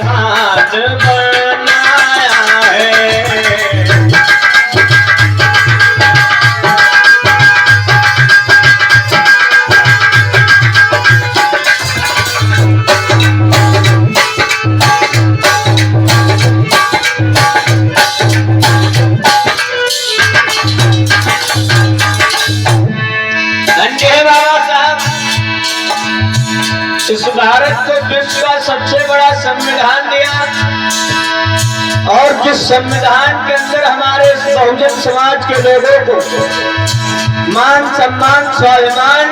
विधान बनाया है। इस भारत को विश्व का सबसे बड़ा संविधान दिया और जिस संविधान के अंदर हमारे बहुजन समाज के लोगों को मान सम्मान स्वाभिमान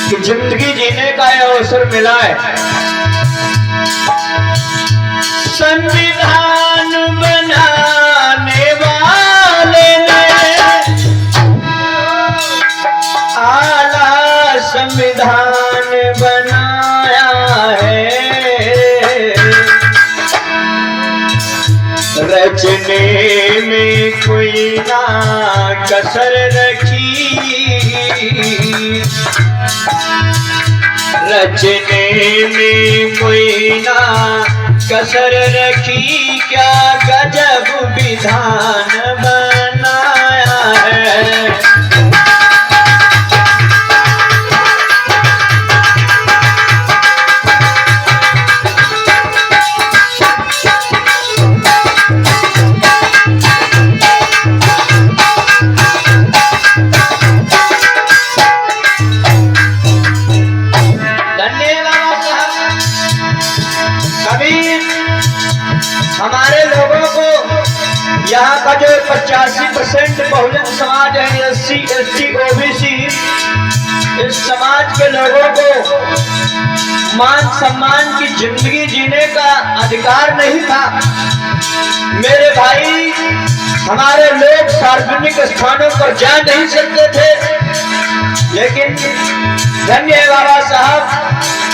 की जिंदगी जीने का यह अवसर मिला है। संविधान बनाने वाले ने आला संविधान बनाया है। रचने में कोई ना कसर रखी, रचने में कोई ना कसर रखी, क्या गजब विधान बनाया है। हमारे लोगों को यहाँ का जो 85% बहुजन समाज है, SC ST OBC, इस समाज के लोगों को मान सम्मान की जिंदगी जीने का अधिकार नहीं था। मेरे भाई, हमारे लोग सार्वजनिक स्थानों पर जा नहीं सकते थे, लेकिन धन्य है बाबा साहब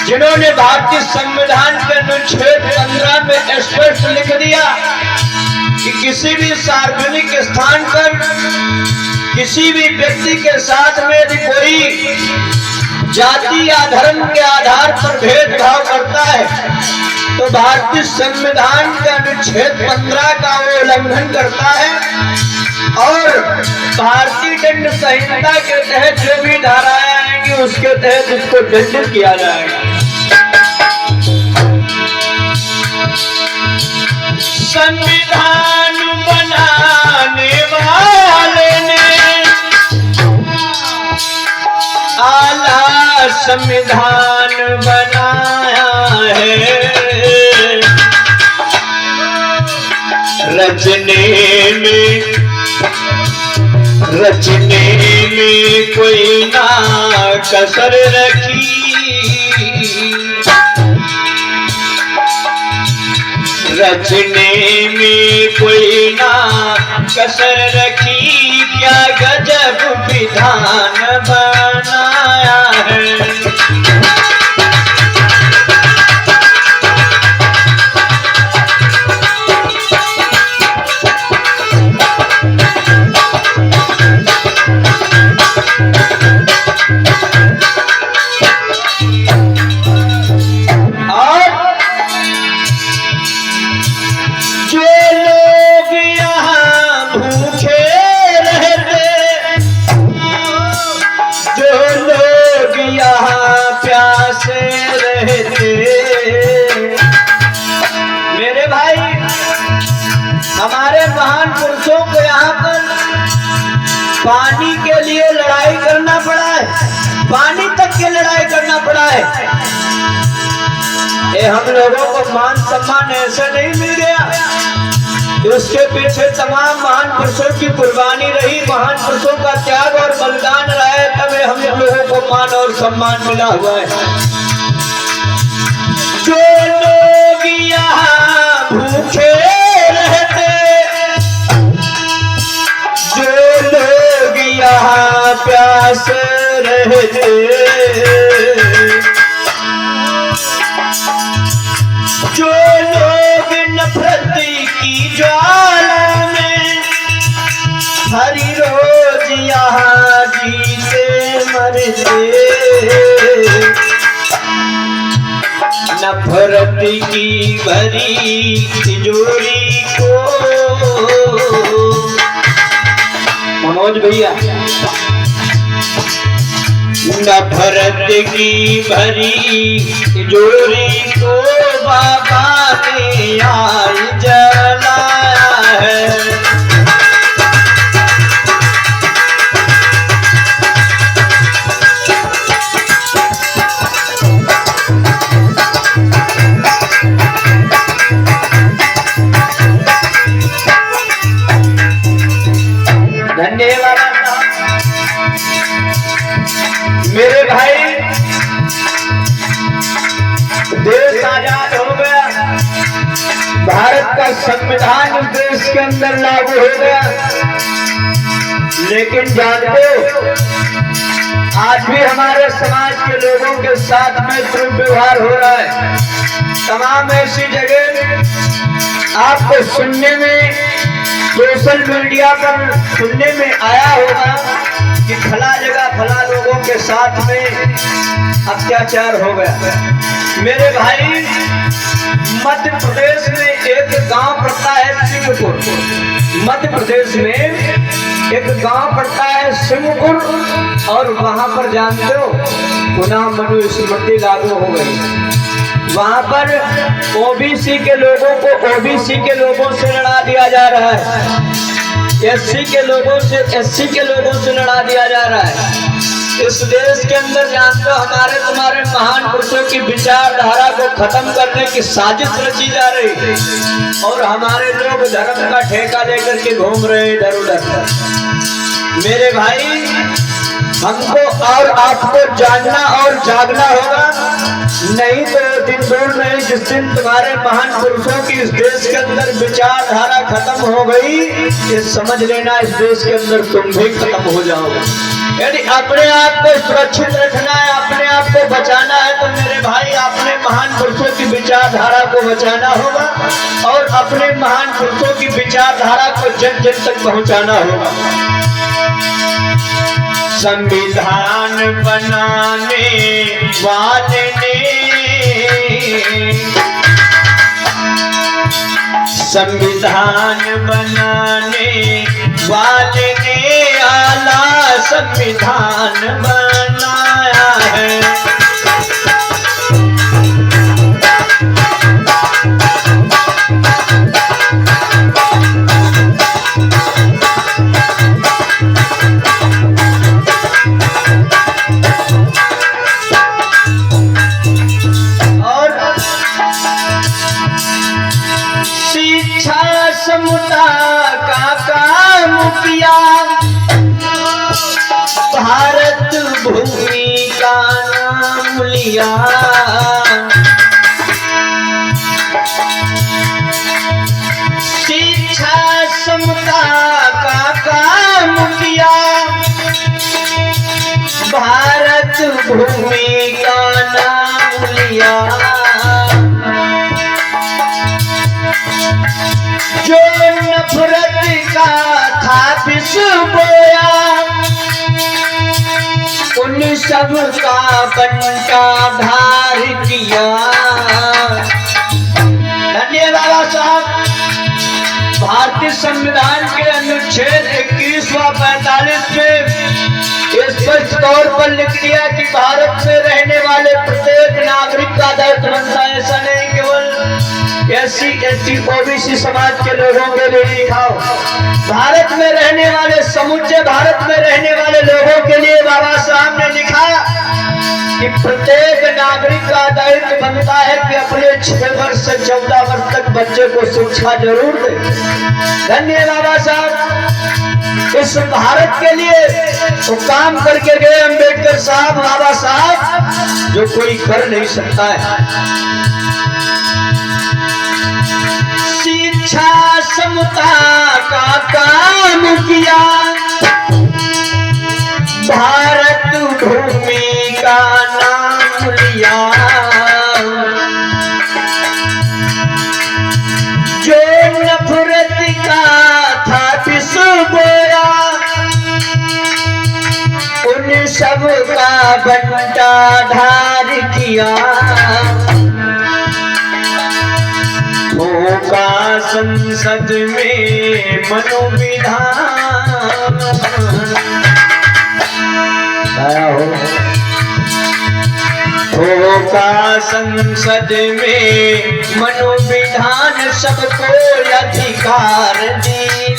जिन्होंने भारतीय संविधान के अनुच्छेद 15 में स्पष्ट लिख दिया कि किसी भी सार्वजनिक स्थान पर किसी भी व्यक्ति के साथ में यदि कोई जाति या धर्म के आधार पर भेदभाव करता है तो भारतीय संविधान के अनुच्छेद 15 का वो उल्लंघन करता है और भारतीय दंड संहिता के तहत जो भी धाराएं आएंगी उसके तहत उसको दंडित किया जाएगा। संविधान बनाने वाले ने आला संविधान बनाया है। रचने में कोई ना कसर रखी, रचने में कोई ना कसर रखी, क्या गजब विधान बनाया है। मेरे भाई, हमारे महान पुरुषों को यहाँ पर पानी के लिए लड़ाई करना पड़ा है, पानी तक की लड़ाई करना पड़ा है। ये हम लोगों को मान सम्मान ऐसे नहीं मिल गया, उसके पीछे तमाम महान पुरुषों की कुर्बानी रही, महान पुरुषों का त्याग और बलिदान रहा है, तब हम लोगों को मान और सम्मान मिला हुआ है। जो लोग यहाँ भूखे रहते, जो लोग यहाँ प्यासे रहते, जो लोग नफरत की ज्वाला में हरी रोज यहाँ जीते मरते, नफरत की भरी तिजोरी को। मनोज भैया, नफरत की भरी तिजोरी को बाबा ने आज जलाया है। धन्यवाद मेरे भाई। देश आजाद हो गया, भारत का संविधान इस देश के अंदर लागू हो गया, लेकिन जानते हो आज भी हमारे समाज के लोगों के साथ में दुर्व्यवहार हो रहा है। तमाम ऐसी जगह आपको सुनने में, सोशल मीडिया पर सुनने में आया होगा कि फला जगह फला लोगों के साथ में अत्याचार हो गया। मेरे भाई, मध्य प्रदेश में एक गांव पड़ता है सिंहपुर। मध्य प्रदेश में एक गांव पड़ता है सिंहपुर, और वहां पर जानते हो पुनः मनुस्मृति लागू हो गई। वहां पर ओबीसी के लोगों को ओबीसी के लोगों से लड़ा दिया जा रहा है, एससी के लोगों से एससी के लोगों से लड़ा दिया जा रहा है। इस देश के अंदर जानते हो हमारे तुम्हारे महान पुरुषों की विचारधारा को खत्म करने की साजिश रची जा रही है, और हमारे लोग धर्म का ठेका लेकर के घूम रहे इधर उधर। मेरे भाई, हमको और आपको जानना और जागना होगा, नहीं तो दिन दूर नहीं जिस दिन तुम्हारे महान पुरुषों की इस देश के अंदर विचारधारा खत्म हो गई, ये समझ लेना इस देश के अंदर तुम भी खत्म हो जाओगे। यदि अपने आप को सुरक्षित रखना है, अपने आप को बचाना है, तो मेरे भाई अपने महान पुरुषों की विचारधारा को बचाना होगा, और अपने महान पुरुषों की विचारधारा को जन जन तक पहुंचाना होगा। संविधान बनाने वाले ने, संविधान बनाने वाले ने आला संविधान बनाया है। समता का काम किया, भारत भूमि का नाम लिया। शिक्षा समता का काम किया, भारत भूमि का नाम लिया। जो नफरत का था विष बोया, उन सब का बंटा धार किया। धन्यवाद बाबा साहब। भारतीय संविधान के अनुच्छेद 21-45 में स्पष्ट तौर पर लिख दिया कि भारत में रहने वाले प्रत्येक नागरिक का दायित्व बनता है। ऐसा नहीं केवल SC ST OBC समाज के लोगों के लिए लिखा हो, भारत में रहने वाले समूचे भारत में रहने वाले लोगों के लिए बाबा साहब ने लिखा कि प्रत्येक नागरिक का दायित्व बनता है कि अपने 6 वर्ष से 14 वर्ष तक बच्चे को शिक्षा जरूर दे। धन्य बाबा साहब। इस भारत के लिए तो काम करके गए अम्बेडकर साहब, बाबा साहब, जो कोई कर नहीं सकता है। शिक्षा समता का काम किया, भारत भूमि का नाम लिया। जो नफरत का था विष बोया, उन सब का बंटा धार किया। होगा संसद में मनोविधान। होगा संसद में मनोविधान, सबको अधिकार दी।